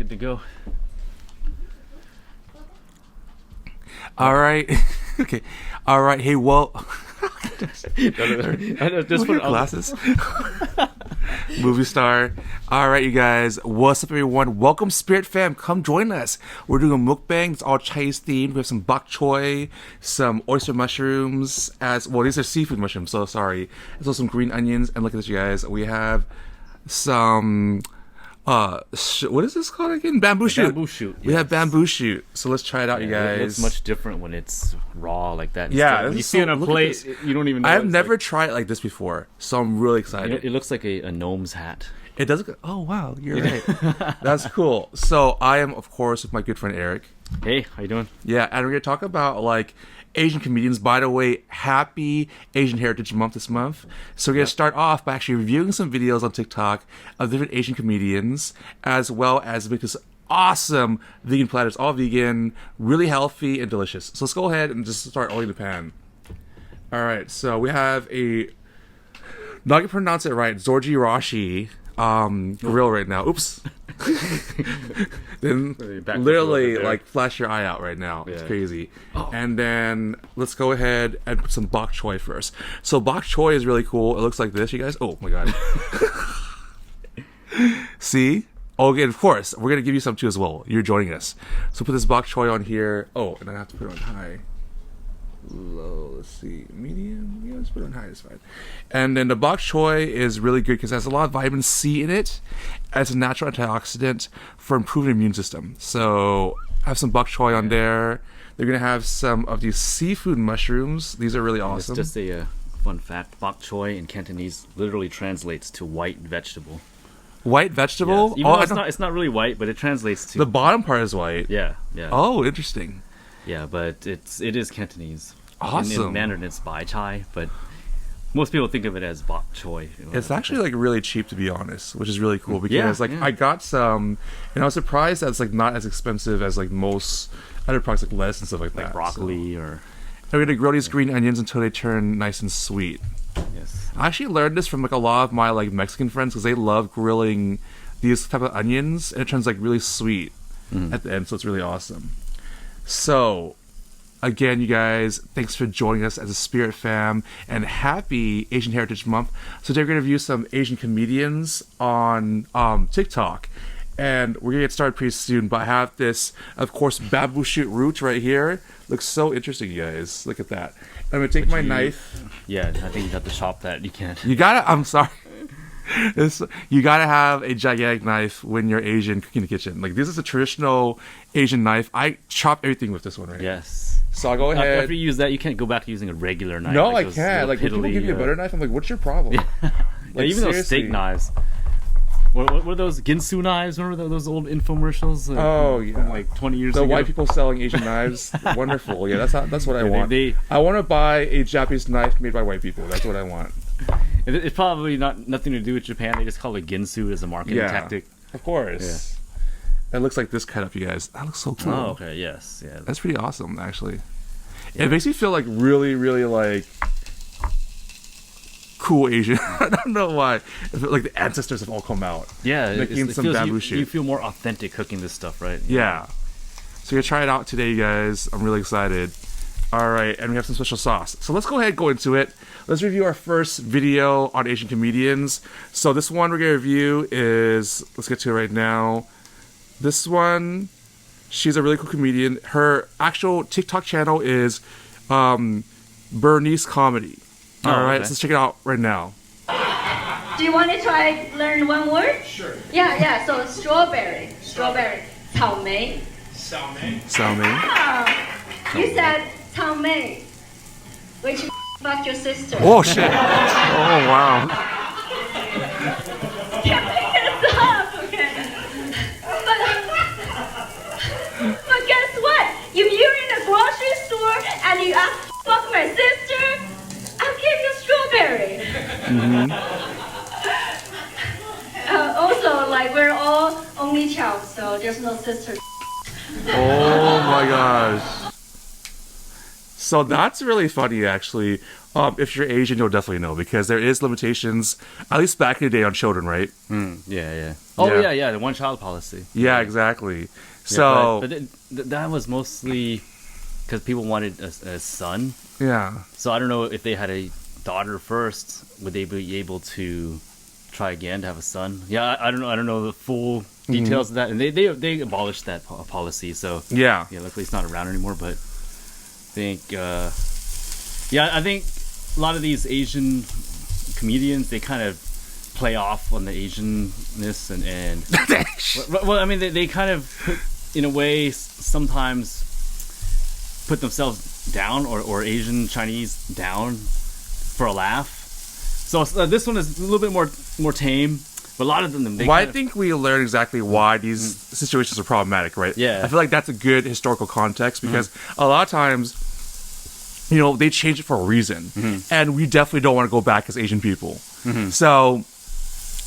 good to go. All right. Okay. All right. Hey, well. Just Your glasses. Movie star. All right, you guys. What's up, everyone? Welcome, Spirit Fam. Come join us. We're doing a mukbang. It's all Chinese themed. We have some bok choy, some oyster mushrooms. These are seafood mushrooms. So sorry. There's also some green onions. And look at this, you guys. We have some. What is this called again? Bamboo shoot. Bamboo shoot. We have bamboo shoot. So let's try it out, you guys. It looks much different when it's raw like that. Yeah, when you see it on a plate, you don't even know. I've never tried it like this before, so I'm really excited. It looks like a gnome's hat. It does. Oh wow, you're right. That's cool. So I am, of course, with my good friend Eric. Hey, how you doing? Yeah, and we're gonna talk about like Asian comedians. By the way, happy Asian Heritage Month this month. So we're gonna start off by actually reviewing some videos on TikTok of different Asian comedians, as well as make this awesome vegan platters, all vegan, really healthy and delicious. So let's go ahead and just start oiling the pan. All right, so we have not gonna pronounce it right, Zorji Rashi grill right now. Oops. Then literally like flash your eye out right now. It's crazy. And then let's go ahead and put some bok choy first. So bok choy is really cool. It looks like this, you guys. Oh my god. See? Okay, of course. We're gonna give you some too as well. You're joining us. So put this bok choy on here. Oh, and I have to put it on high. Low, let's see, medium. Yeah, let's put it on high. It's fine. And then the bok choy is really good because it has a lot of vitamin C in it. It's a natural antioxidant for improving immune system. So I have some bok choy on there. They're gonna have some of these seafood mushrooms. These are really awesome. It's just a fun fact. Bok choy in Cantonese literally translates to white vegetable. White vegetable? Yes. It's not really white, but it translates to the bottom part is white. Yeah. Oh, interesting. Yeah, but it is Cantonese. Awesome. In Mandarin, it's bai chai, but most people think of it as bok choy. It's actually like really cheap, to be honest, which is really cool because I got some, and I was surprised that it's like not as expensive as like most other products like lettuce and stuff like that. Like broccoli or. And we're gonna grill these green onions until they turn nice and sweet. Yes. I actually learned this from like a lot of my like Mexican friends because they love grilling these type of onions, and it turns like really sweet at the end, so it's really awesome. So, again, you guys, thanks for joining us as a Spirit Fam, and happy Asian Heritage Month. So today we're going to review some Asian comedians on TikTok, and we're going to get started pretty soon, but I have this, of course, bamboo shoot root right here. Looks so interesting, you guys. Look at that. I'm going to take my knife. Yeah, I think you have to chop that. You can't. You got to, I'm sorry. You gotta have a gigantic knife when you're Asian cooking in the kitchen. Like, this is a traditional Asian knife. I chop everything with this one right Yes. So I'll go ahead. After you use that, you can't go back to using a regular knife. No, I can't. Like, when people give me a butter knife, I'm like, what's your problem? Like, even those steak knives. What were those Ginsu knives? Remember those old infomercials? From like 20 years ago? The white people selling Asian knives. Wonderful. Yeah, that's what I want. I want to buy a Japanese knife made by white people. That's what I want. It's probably nothing to do with Japan. They just call it Ginsu as a marketing tactic. Of course. Yeah. It looks like this cut up, you guys. That looks so cool. Oh, okay. Yes. Yeah. That's pretty awesome, actually. Yeah. It makes me feel like really, really like cool Asian. I don't know why. Like the ancestors have all come out. Yeah. Making some bamboo shoot. You feel more authentic cooking this stuff, right? Yeah. So you're gonna try it out today, you guys. I'm really excited. All right, and we have some special sauce. So let's go ahead and go into it. Let's review our first video on Asian comedians. So this one we're going to review is, let's get to it right now. This one, she's a really cool comedian. Her actual TikTok channel is Bernice Comedy. All right, so let's check it out right now. Do you want to try learn one word? Sure. Yeah. So strawberry. 草莓. 草莓. You said 草莓, which fucked your sister. Oh shit! Oh wow! Can't make this up, okay? But guess what? If you're in a grocery store and you ask fuck my sister, I'll give you strawberry. Also, like, we're all only child, so there's no sister. Oh my gosh! So that's really funny, actually. If you're Asian, you'll definitely know because there is limitations, at least back in the day, on children, right? Yeah. Oh, yeah. The one-child policy. Yeah, exactly. So, but that was mostly because people wanted a son. Yeah. So I don't know if they had a daughter first, would they be able to try again to have a son? Yeah, I don't know. I don't know the full details of that, and they abolished that policy. So yeah, luckily it's not around anymore. But I think I think a lot of these Asian comedians, they kind of play off on the Asianness and well, I mean they kind of put, in a way, sometimes put themselves down or Asian Chinese down for a laugh. So this one is a little bit more tame, but a lot of them. I think we learn exactly why these situations are problematic, right? Yeah, I feel like that's a good historical context because a lot of times, they change it for a reason, and we definitely don't want to go back as Asian people. So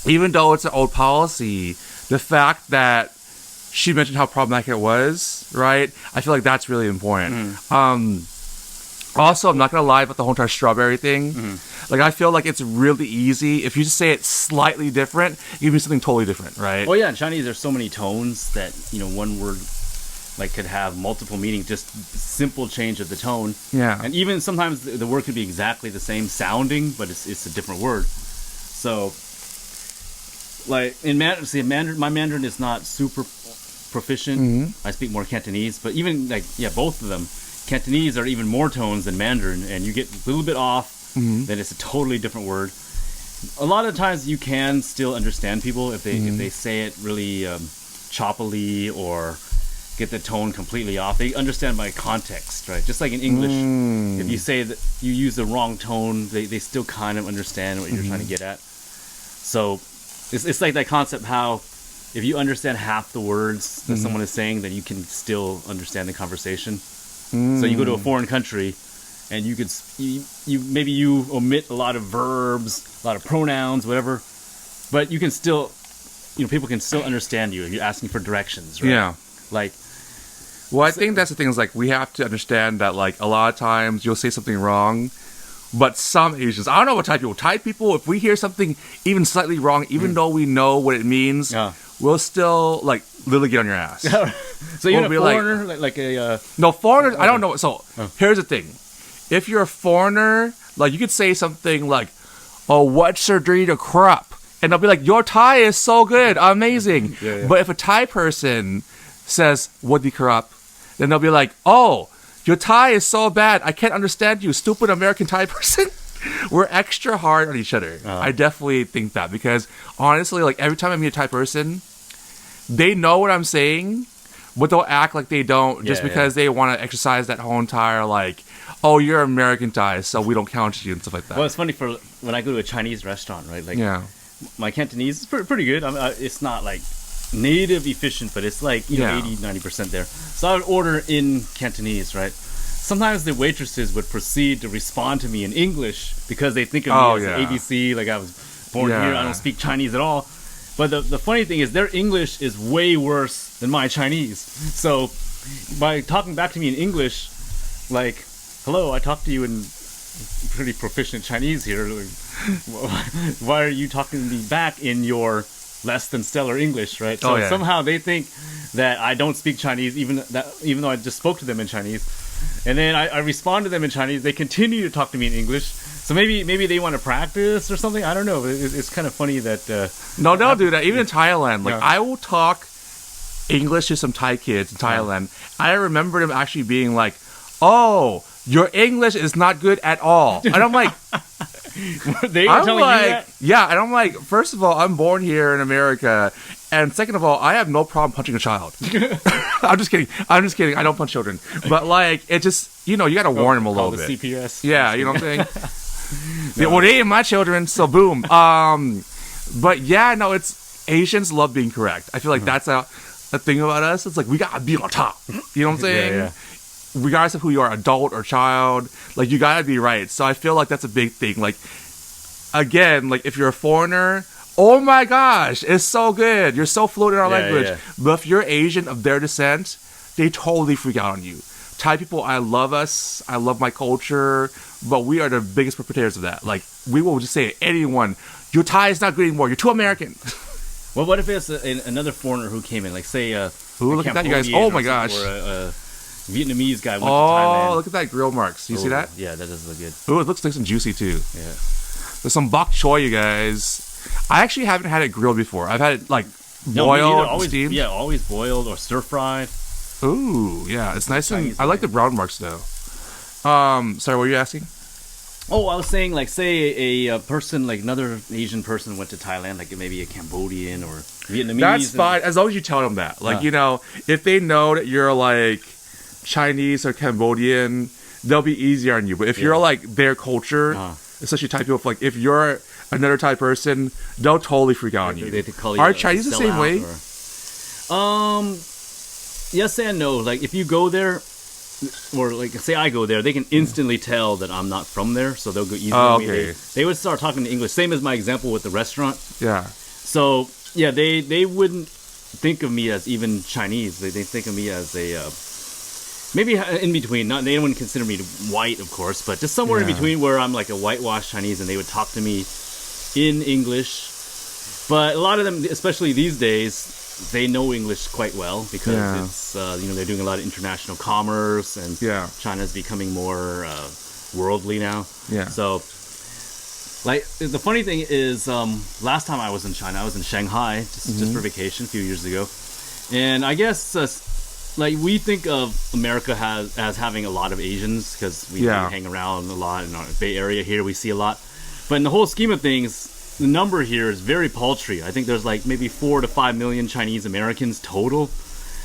even though it's an old policy, the fact that she mentioned how problematic it was, right? I feel like that's really important. Also, I'm not going to lie about the whole entire strawberry thing. Like, I feel like it's really easy. If you just say it slightly different, you can do something totally different, right? Oh, yeah. In Chinese, there's so many tones that, one word could have multiple meanings, just simple change of the tone. Yeah. And even sometimes the word could be exactly the same sounding, but it's a different word. So, like, my Mandarin is not super proficient. I speak more Cantonese, but even, both of them, Cantonese are even more tones than Mandarin, and you get a little bit off, then it's a totally different word. A lot of times you can still understand people if they say it really choppily or get the tone completely off. They understand by context, right? Just like in English, if you say that you use the wrong tone, they still kind of understand what you're trying to get at. So it's like that concept how if you understand half the words that someone is saying, then you can still understand the conversation. So you go to a foreign country, and you omit a lot of verbs, a lot of pronouns, whatever, but you can still, people can still understand you if you're asking for directions, right? Yeah. I think that's the thing is we have to understand that a lot of times you'll say something wrong, but some Asians, I don't know what type of people, if we hear something even slightly wrong, even though we know what it means, we'll still literally get on your ass. So you're a foreigner, no, foreigners. I don't know. So here's the thing: if you're a foreigner, you could say something like, "Oh, what's your dirty crop?" and they'll be like, "Your Thai is so good, amazing." But if a Thai person says "what the crop," then they'll be like, "Oh, your Thai is so bad, I can't understand you, stupid American Thai person." We're extra hard on each other. I definitely think that because honestly, every time I meet a Thai person, they know what I'm saying, but they'll act like they don't just because they want to exercise that whole entire oh, you're American Thai, so we don't count you and stuff like that. Well, it's funny for when I go to a Chinese restaurant, right? My Cantonese is pretty good. It's not native efficient, but it's 80, 90% there. So I would order in Cantonese, right? Sometimes the waitresses would proceed to respond to me in English because they think of me as ABC, I was born here, I don't speak Chinese at all. But the funny thing is their English is way worse than my Chinese. So by talking back to me in English, hello, I talked to you in pretty proficient Chinese here. Why are you talking to me back in your less than stellar English, right? So somehow they think that I don't speak Chinese, even though I just spoke to them in Chinese. And then I respond to them in Chinese. They continue to talk to me in English. So maybe they want to practice or something. I don't know. It's kind of funny that... no, they'll do that. Even in Thailand. I will talk English to some Thai kids in Thailand. I remember them actually being like, "Oh, your English is not good at all." And I'm like... They are telling you that? Yeah, and I'm like, first of all, I'm born here in America, and second of all, I have no problem punching a child. I'm just kidding. I don't punch children. But it just, you got to warn them a little bit. CPS. Yeah, you know what I'm saying? Well, they ain't my children, so boom. But yeah, no, it's Asians love being correct. I feel like that's a thing about us. It's we gotta be on top. You know what I'm saying? Yeah. Regardless of who you are, adult or child, you gotta be right. So I feel like that's a big thing. Again, if you're a foreigner, oh my gosh, it's so good. You're so fluent in our language. Yeah. But if you're Asian of their descent, they totally freak out on you. Thai people, I love us. I love my culture. but we are the biggest perpetrators of that. Like, we will just say, anyone, your Thai is not good anymore. You're too American. Well, what if it's another foreigner who came in, like say Ooh, look at that, you guys. Oh my gosh. Or a Vietnamese guy went to Oh, Thailand. look at that grill marks. You see that? Yeah, that does look good. Ooh, it looks nice and juicy too. Yeah. There's some bok choy, you guys. I actually haven't had it grilled before. I've had it like No, me boiled, neither. Always, steamed. yeah, always boiled or stir fried. Ooh, yeah, it's nice and Chinese I like the way. brown marks though. Sorry, what were you asking? Oh, I was saying, like, say a person, like another Asian person went to Thailand, like maybe a Cambodian or Vietnamese. That's fine as long as you tell them that. Like, you know, if they know that you're like Chinese or Cambodian, they'll be easier on you. But if you're like their culture, especially Thai people, like if you're another Thai person, they'll totally freak out on you. They call you Are a Chinese the same way? Yes and no. Like if you go there, or like say I go there, they can instantly tell that I'm not from there, so they'll go easy on me. Okay. They would start talking English, same as my example with the restaurant. Yeah. So yeah, they wouldn't think of me as even Chinese. They think of me as a maybe in between. Not they wouldn't consider me white, of course, but just somewhere in Yeah. between where I'm like a whitewashed Chinese, and they would talk to me in English. But a lot of them, especially these days, they know English quite well because it's you know, they're doing a lot of international commerce, and China's becoming more worldly now. Yeah. So, like, the funny thing is, last time I was in China, I was in Shanghai just for vacation a few years ago, and I guess like we think of America as having a lot of Asians because we hang around a lot in our Bay Area here. We see a lot, but in the whole scheme of things, the number here is very paltry. I think there's like maybe 4 to 5 million Chinese Americans total,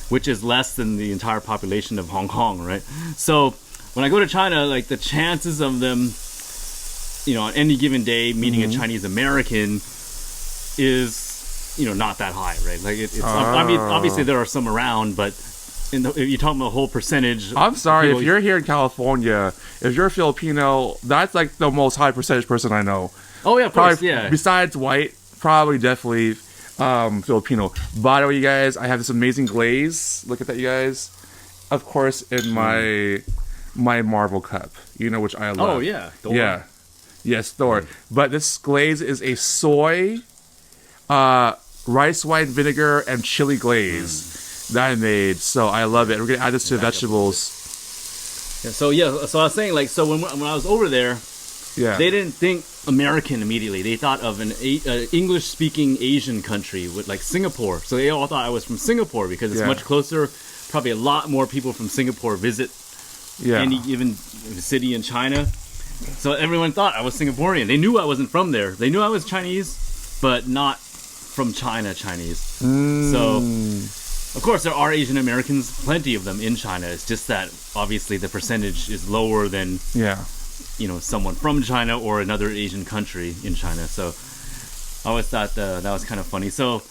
which is less than the entire population of Hong Kong, right? So when I go to China, like the chances of them, you know, on any given day meeting a Chinese American is, you know, not that high, right? Like it's I mean, obviously there are some around, but if you're talking about a whole percentage. I'm sorry, if you're here in California, if you're Filipino, that's like the most high percentage person I know. Oh yeah, of course, yeah. Besides white, probably definitely Filipino. By the way, you guys, I have this amazing glaze. Look at that, you guys. Of course, in my marble cup, you know, which I love. Oh yeah, Thor. Yeah, yes, Thor. But this glaze is a soy, rice wine vinegar, and chili glaze that I made. So I love it. We're gonna add this to the vegetables. Yeah, so I was saying, like, so when I was over there, they didn't think American immediately. They thought of an English-speaking Asian country with like Singapore. So they all thought I was from Singapore because it's much closer. Probably a lot more people from Singapore visit any given city in China. So everyone thought I was Singaporean. They knew I wasn't from there. They knew I was Chinese, but not from China Chinese. So, of course, there are Asian Americans, plenty of them in China. It's just that obviously the percentage is lower than you know, someone from China or another Asian country in China. So I always thought that was kind of funny. So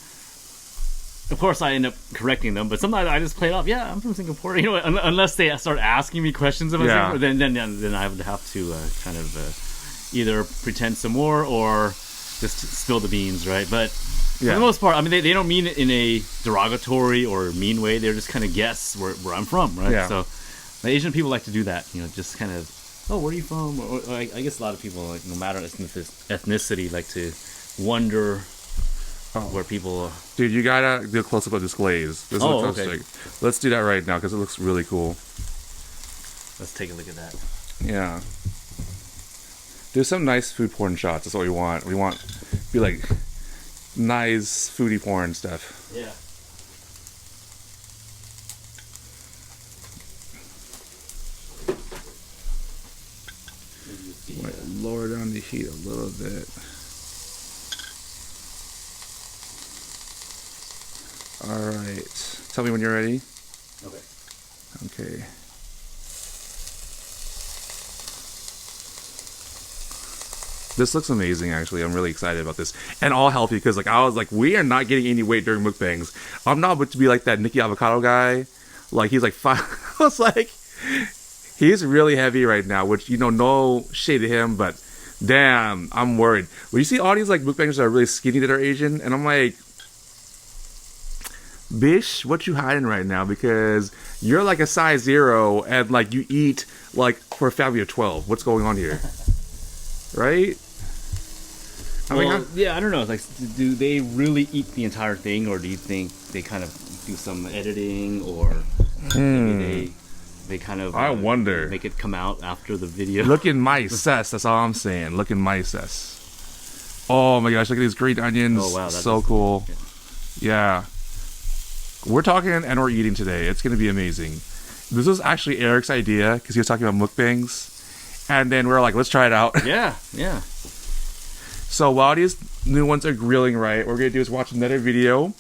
of course I end up correcting them, but sometimes I just play it off. Yeah, I'm from Singapore. You know, unless they start asking me questions about Singapore, then I would have to kind of either pretend some more or just spill the beans, right? But for the most part, I mean, they don't mean it in a derogatory or mean way. They're just kind of guess where I'm from, right? Yeah. So the Asian people like to do that, you know, just kind of, oh, where are you from? Or I guess a lot of people, like, no matter ethnicity, like to wonder where people are. Dude, you gotta do a close-up of this glaze. This looks okay. Let's do that right now because it looks really cool. Let's take a look at that. Yeah. Do some nice food porn shots. That's what we want. We want be like nice foodie porn stuff. Yeah. Lower down the heat a little bit. All right. Tell me when you're ready. Okay. Okay. This looks amazing, actually. I'm really excited about this. And all healthy, because like I was like, we are not getting any weight during mukbangs. I'm not about to be like that Nicky Avocado guy. Like, he's like 5. I was like, he's really heavy right now, which, you know, no shade to him, but damn, I'm worried. When you see all these like mukbangers that are really skinny that are Asian, and I'm like, Bish, what you hiding right now? Because you're like a size 0 and like you eat like for a family of 12. What's going on here? Right? I don't know. Like, do they really eat the entire thing, or do you think they kind of do some editing, or maybe they kind of I wonder make it come out after the video? Look in my cess. That's all I'm saying. Look in my cess. Oh my gosh! Look at these green onions. Oh wow, so cool. Yeah. We're talking and we're eating today. It's going to be amazing. This was actually Eric's idea because he was talking about mukbangs. And then we were like, let's try it out. Yeah. So while these new ones are grilling right, what we're going to do is watch another video.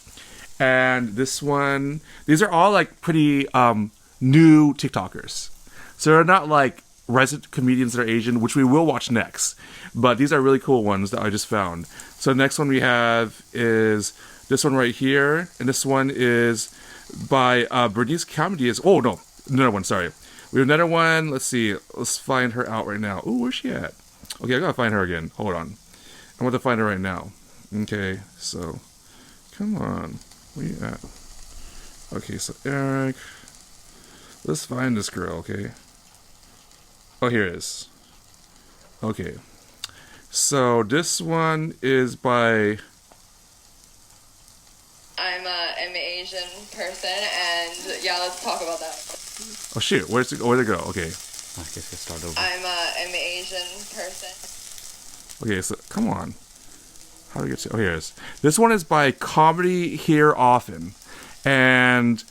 And this one, these are all like pretty new TikTokers. So they're not like resident comedians that are Asian, which we will watch next. But these are really cool ones that I just found. So the next one we have is this one right here, and this one is by Bernice Comedy. Another one, sorry. We have another one, let's see, let's find her out right now. Ooh, where's she at? Okay, I gotta find her again, hold on. I want to find her right now. Okay, so, come on, where you at? Okay, so Eric, let's find this girl, okay? Oh, here it is. Okay, so this one is by... I'm an Asian person, and yeah, let's talk about that. Oh shit, where'd it go? Okay. I guess we'll start over. I'm an Asian person. Okay, so come on. How do we get to... Oh, here it is. This one is by Comedy Here Often. And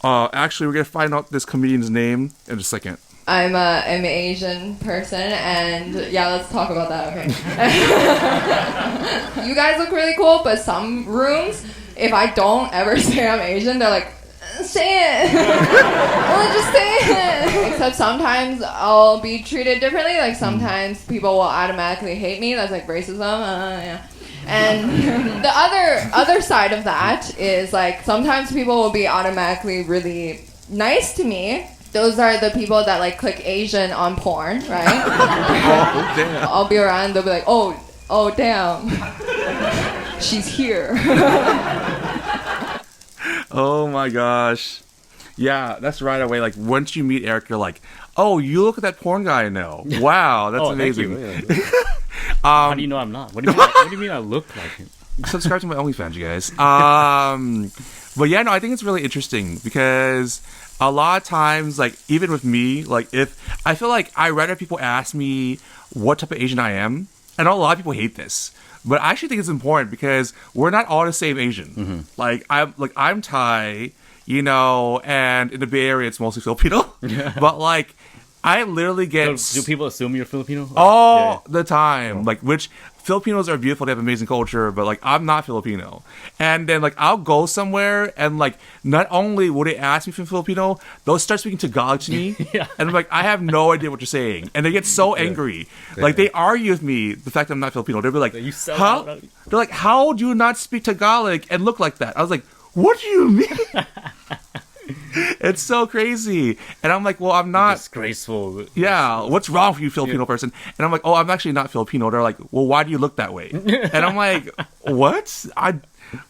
actually, we're going to find out this comedian's name in a second. I'm an Asian person, and yeah, let's talk about that, okay? You guys look really cool, but some rooms... If I don't ever say I'm Asian, they're like, say it. Well, just say it. Except sometimes I'll be treated differently. Like sometimes people will automatically hate me. That's like racism. Yeah. And the other side of that is like sometimes people will be automatically really nice to me. Those are the people that like click Asian on porn, right? Oh, damn. I'll be around. They'll be like, oh damn. She's here. Oh my gosh. Yeah, that's right away. Like, once you meet Eric, you're like, oh, you look at that porn guy I know. Wow, that's amazing. How do you know I'm not? What do you mean I look like him? Subscribe to my OnlyFans, you guys. But yeah, no, I think it's really interesting because a lot of times, like, even with me, like, if I feel like I rather people ask me what type of Asian I am. I know a lot of people hate this. But I actually think it's important because we're not all the same Asian. Mm-hmm. I'm Thai, you know, and in the Bay Area it's mostly Filipino. Yeah. But like, I literally get. So do people assume you're Filipino? All the time. Like, which Filipinos are beautiful, they have amazing culture, but like, I'm not Filipino. And then like, I'll go somewhere and like, not only will they ask me if I'm Filipino, they'll start speaking Tagalog to me. Yeah. And I'm like, I have no idea what you're saying. And they get so angry. Yeah. Like, they argue with me the fact that I'm not Filipino. They'll be like, how? They're like, how do you not speak Tagalog and look like that? I was like, what do you mean? It's so crazy. And I'm like, well, I'm not... Disgraceful. Yeah, what's wrong with you, Filipino person? And I'm like, oh, I'm actually not Filipino. They're like, well, why do you look that way? And I'm like, what?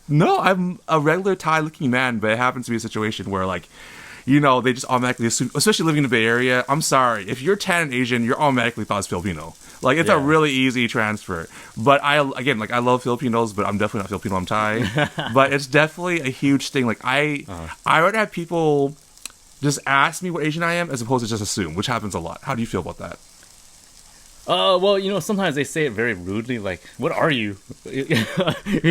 No, I'm a regular Thai-looking man, but it happens to be a situation where, like, you know, they just automatically assume, especially living in the Bay Area, I'm sorry, if you're tan and Asian, you're automatically thought as Filipino. Like, it's a really easy transfer. But I love Filipinos, but I'm definitely not Filipino, I'm Thai. But it's definitely a huge thing. Like, I rather have people just ask me what Asian I am as opposed to just assume, which happens a lot. How do you feel about that? Well, you know, sometimes they say it very rudely, like, what are you? You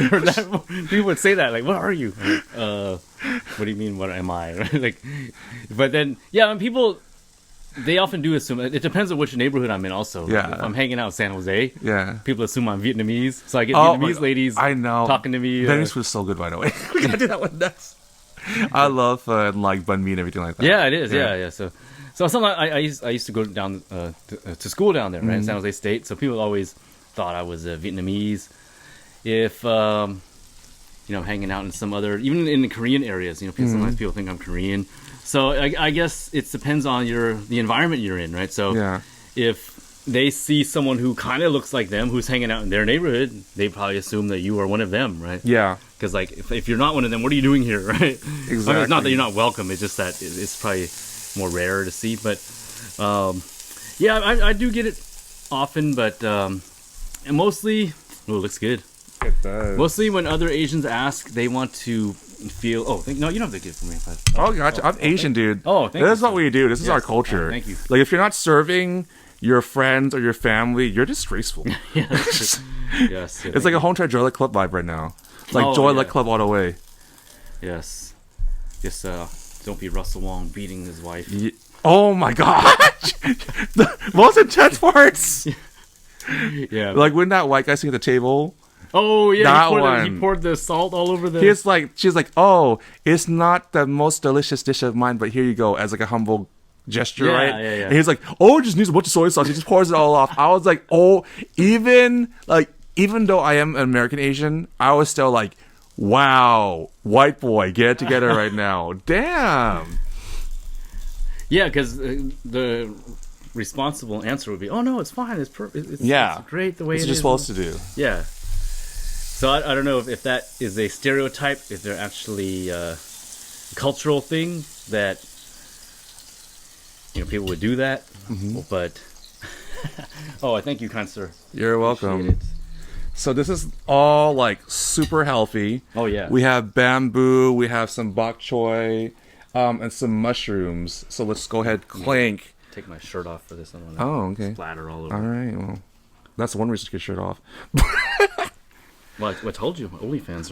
heard that? People would say that, like, what are you? Like, what do you mean, what am I? Like, but then, yeah, when people, they often do assume, it depends on which neighborhood I'm in also. Yeah. If I'm hanging out in San Jose, people assume I'm Vietnamese, so I get Vietnamese ladies talking to me. Vietnamese food is so good, by the way. We gotta do that one next. I love like banh mi and everything like that. Yeah, it is, yeah. So sometimes I used to go down to school down there, right, in San Jose State. So people always thought I was Vietnamese. If you know, hanging out in some other, even in the Korean areas, you know, sometimes people think I'm Korean. So I guess it depends on the environment you're in, right? So if they see someone who kind of looks like them, who's hanging out in their neighborhood, they probably assume that you are one of them, right? Yeah. Because like if you're not one of them, what are you doing here, right? Exactly. I mean, it's not that you're not welcome. It's just that it's probably more rare to see. But yeah, I do get it often, but and mostly, oh, it looks good. It does. Mostly when other Asians ask, they want to feel. Oh, no, you don't have to give it for me. Oh, gotcha. I'm Asian, dude. Oh, thank This is you, what we do. This is Yes. our culture. Oh, thank you. Like, if you're not serving your friends or your family, you're disgraceful. Yeah, that's true. Yes. It's like a Home Try Joy Luck Club vibe right now. It's like Joy Luck Club all the way. Yes. Just don't be Russell Wong beating his wife. Oh my gosh! The most intense parts. Yeah. Like when that white guy sitting at the table. Oh yeah, That he one. poured the salt all over the. She's like, oh, it's not the most delicious dish of mine, but here you go, as like a humble gesture, Yeah, right? yeah, yeah. And he's like, oh, it just needs a bunch of soy sauce. He just pours it all off. I was like, oh, even though I am an American Asian, I was still like, wow, white boy, get it together right now. Damn. Yeah, because the responsible answer would be, "Oh no, it's fine. It's perfect. It's great the way it's it just is." supposed to do. Yeah. So I don't know if that is a stereotype, if they're actually a cultural thing that people would do that. Mm-hmm. But oh, I thank you, kind sir. You're welcome. Appreciate it. So this is all like super healthy. Oh yeah. We have bamboo, we have some bok choy, and some mushrooms. So let's go ahead, clank. Take my shirt off for this. I don't want Oh, okay. splatter all over. All right. Well, that's one reason to get your shirt off. Well, I told you, OnlyFans,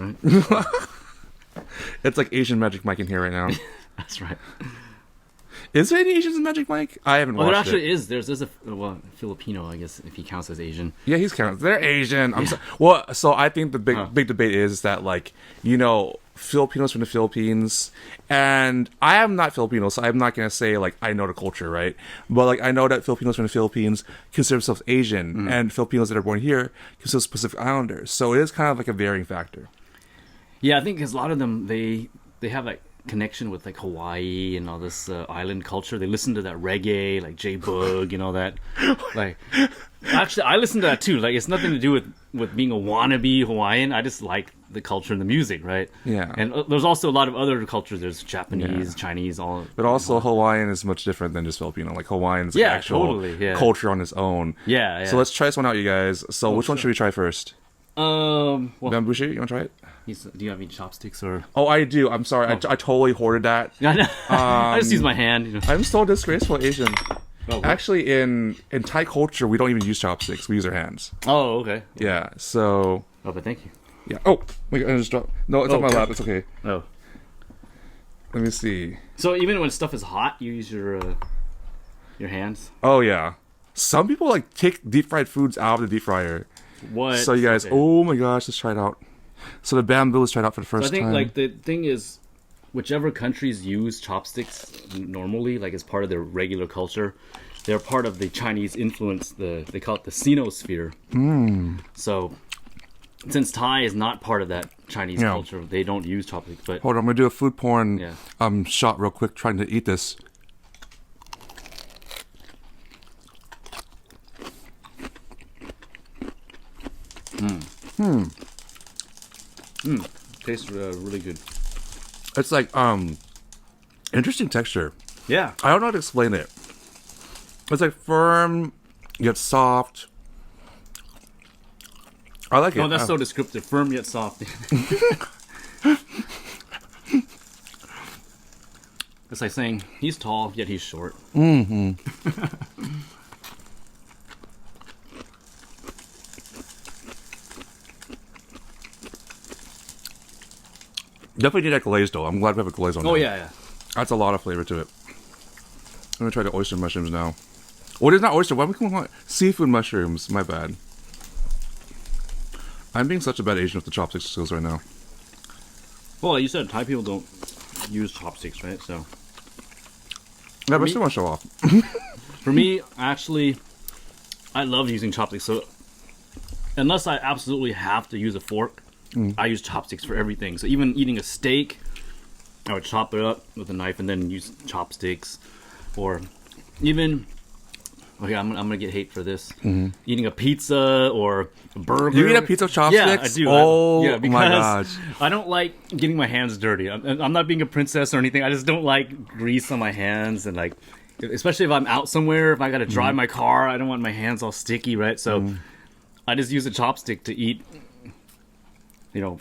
right? It's like Asian Magic Mike in here right now. That's right. Is there any Asians in Magic Mike? I haven't Well, watched there actually it. is. There's a Filipino, I guess, if he counts as Asian. Yeah, he's counting. They're Asian. So I think the big debate is that, like, Filipinos from the Philippines, and I am not Filipino, so I'm not gonna say like I know the culture, right? But like I know that Filipinos from the Philippines consider themselves Asian, and Filipinos that are born here consider themselves Pacific Islanders. So it is kind of like a varying factor. Yeah, I think because a lot of them they have like connection with like Hawaii and all this island culture. They listen to that reggae, like J Boog, that. Like, actually, I listen to that too. Like, it's nothing to do with being a wannabe Hawaiian. I just like the culture and the music, right? Yeah. And there's also a lot of other cultures. There's Japanese, Chinese, all. But also Hawaiian is much different than just Filipino. Like Hawaiian is like actual culture on its own. Yeah, yeah. So let's try this one out, you guys. So which one should we try first? Well, Bamboo shoot? You want to try it? do you have any chopsticks or? Oh, I do. I'm sorry. I totally hoarded that. I just use my hand. I'm so disgraceful Asian. Oh, Actually, in Thai culture, we don't even use chopsticks. We use our hands. Oh, okay. Yeah. So. Oh, but thank you. Yeah. Oh, wait. I just dropped. No, it's on my lap. It's okay. Oh. Let me see. So even when stuff is hot, you use your hands. Oh yeah. Some people like take deep fried foods out of the deep fryer. What? So you guys, Okay. oh my gosh, let's try it out. So the bamboo is tried out for the first I think time. like the thing is, whichever countries use chopsticks normally, like as part of their regular culture, they're part of the Chinese influence. They call it the Sinosphere. So since Thai is not part of that Chinese culture, they don't use chopsticks. But Hold on, I'm gonna do a food porn Yeah. shot real quick, trying to eat this. tastes really good. It's like interesting texture. Yeah. I don't know how to explain it. It's like firm yet soft. I like it. Oh, that's so descriptive. Firm yet soft. It's like saying he's tall yet he's short. Definitely need that glaze though. I'm glad we have a glaze on. Oh there. yeah. That's a lot of flavor to it. I'm gonna try the oyster mushrooms now. What is not oyster? Why am I calling it seafood mushrooms? My bad. I'm being such a bad Asian with the chopsticks skills right now. Well, you said Thai people don't use chopsticks, right? So Yeah, but I still want to show off. for me, actually, I love using chopsticks. So unless I absolutely have to use a fork, I use chopsticks for everything. So even eating a steak, I would chop it up with a knife and then use chopsticks. Or even okay, I'm gonna get hate for this. Eating a pizza or a burger. You eat a pizza with chopsticks? Yeah, I do. Oh because my gosh! I don't like getting my hands dirty. I'm not being a princess or anything. I just don't like grease on my hands, and like, especially if I'm out somewhere, if I gotta drive my car, I don't want my hands all sticky, right? So I just use a chopstick to eat.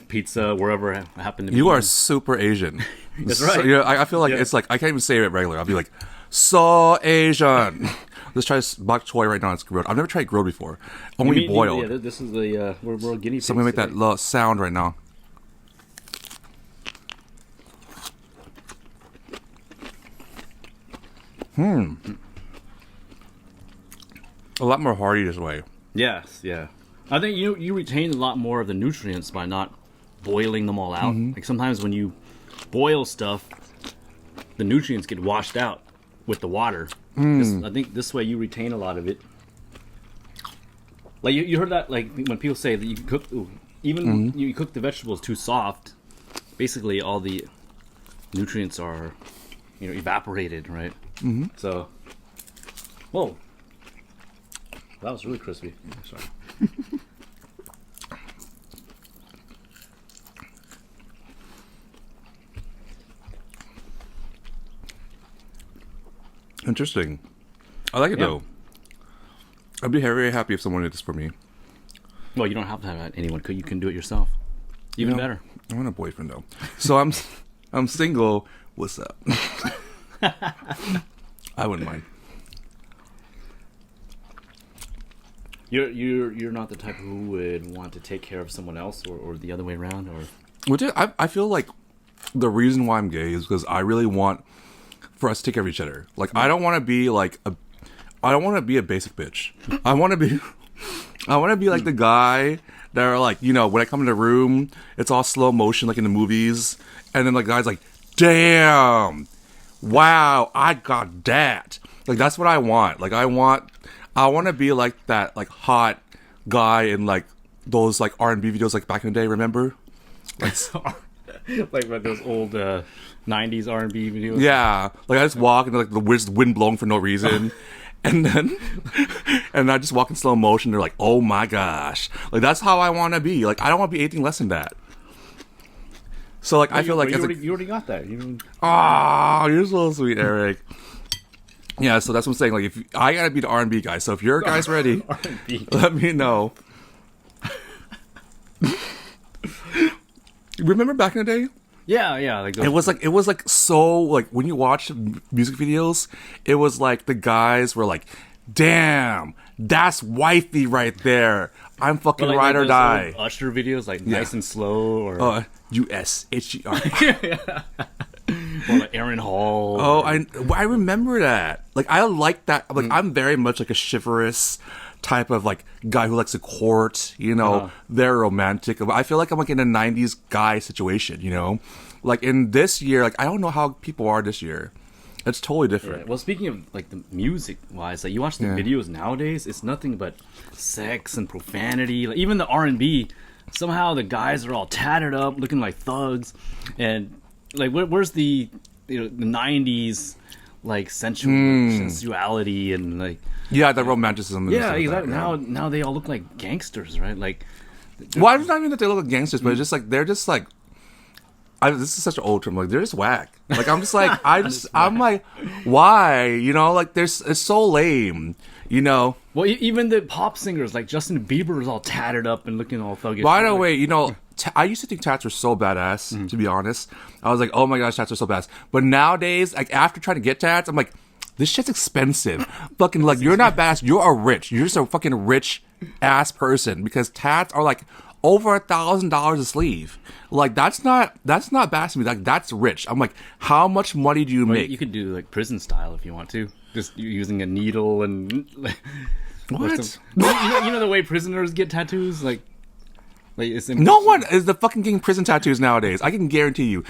Pizza wherever I happen to be. You are super Asian. That's right. So, I feel like it's like I can't even say it regular. I'll be like, so Asian. Let's try bok choy right now. It's grilled. I've never tried grilled before. Only boiled. Yeah, this is the we're guinea pigs. So I'm gonna make that little sound right now. A lot more hearty this way. Yes, yeah. I think you retain a lot more of the nutrients by not boiling them all out. Like sometimes when you boil stuff, the nutrients get washed out with the water. I think this way you retain a lot of it. Like you heard that, like when people say that you cook, you cook the vegetables too soft, basically all the nutrients are, evaporated, right? So, whoa, that was really crispy. Sorry. Interesting. I like it though. I'd be very happy if someone did this for me. Well, you don't have to have anyone cook. You can do it yourself. Even better. I want a boyfriend though. So I'm single. What's up? I wouldn't mind. You're not the type who would want to take care of someone else, or the other way around, or. Which I feel like the reason why I'm gay is because I really want for us to take care of each other. Like I don't want to be like I don't want to be a basic bitch. I want to be like the guy that are like, when I come in the room, it's all slow motion like in the movies, and then the guy's like, damn, wow, I got that. Like that's what I want. Like I want to be like that, like hot guy in like those like R&B videos like back in the day. Remember? Like those old 90s R&B videos. Yeah, like I just walk and like the wind blowing for no reason, and I just walk in slow motion. They're like, oh my gosh, like that's how I want to be. Like I don't want to be anything less than that. So like I feel like you already got that. You're so sweet, Eric. Yeah, so that's what I'm saying. Like, if I gotta be the R&B guy, so if your guys ready, let me know. Remember back in the day? Yeah. Like it was like so like when you watch music videos, it was like the guys were like, "Damn, that's wifey right there. I'm fucking ride or die." Usher videos, like nice and slow, or USHER. or like Aaron Hall. Oh, I remember that. Like I like that. Like I'm very much like a chivalrous type of like guy who likes to court. They're romantic. I feel like I'm like in a '90s guy situation. Like in this year, like I don't know how people are this year. It's totally different. Yeah. Well, speaking of like the music wise, like you watch the videos nowadays, it's nothing but sex and profanity. Like even the R&B, somehow the guys are all tattered up, looking like thugs, and like where's the the '90s like sensuality and like the romanticism. Yeah, exactly. Now they all look like gangsters, right? Like, well, it's not even that they look like gangsters, but it's just like they're just like. This is such an old term. Like they're just whack. Like I'm just like I'm like, why? Like it's so lame. Well, even the pop singers like Justin Bieber is all tattered up and looking all thuggish. By the way, I used to think tats were so badass. To be honest, I was like, oh my gosh, tats are so badass. But nowadays, like after trying to get tats, I'm like, this shit's expensive. Fucking like you're not badass. You're just a fucking rich ass person because tats are like over $1,000 a sleeve. Like that's not bad to me. Like that's rich. I'm like, how much money do you make? You could do like prison style if you want to, just using a needle and like, what? You know the way prisoners get tattoos, like it's no one is the fucking getting prison tattoos nowadays. I can guarantee you.